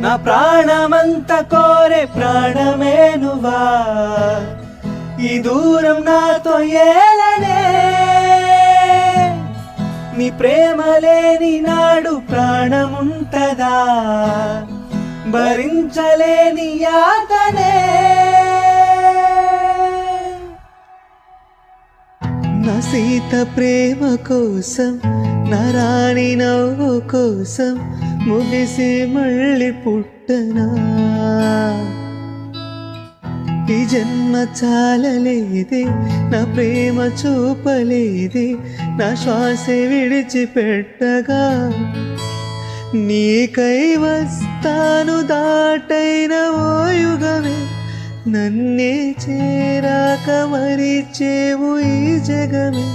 నా ప్రాణమంత కోరే ప్రాణమే నువ్వా ఈ దూరం నాతో ఏలనే నీ ప్రేమ లేని నాడు ప్రాణముంటదా భరించలేని యాతనే నా సీత ప్రేమ కోసం నా రాణి నవ్వు కోసం ముగిసి మళ్ళీ పుట్టనా ఈ జన్మ చాలలేదే నా ప్రేమ చూపలేదే నా శ్వాస విడిచిపెట్టగా నీకై వస్తాను దాటైన ఓ యుగమే నన్నే చేరాక మరిచేవు ఈ జగమే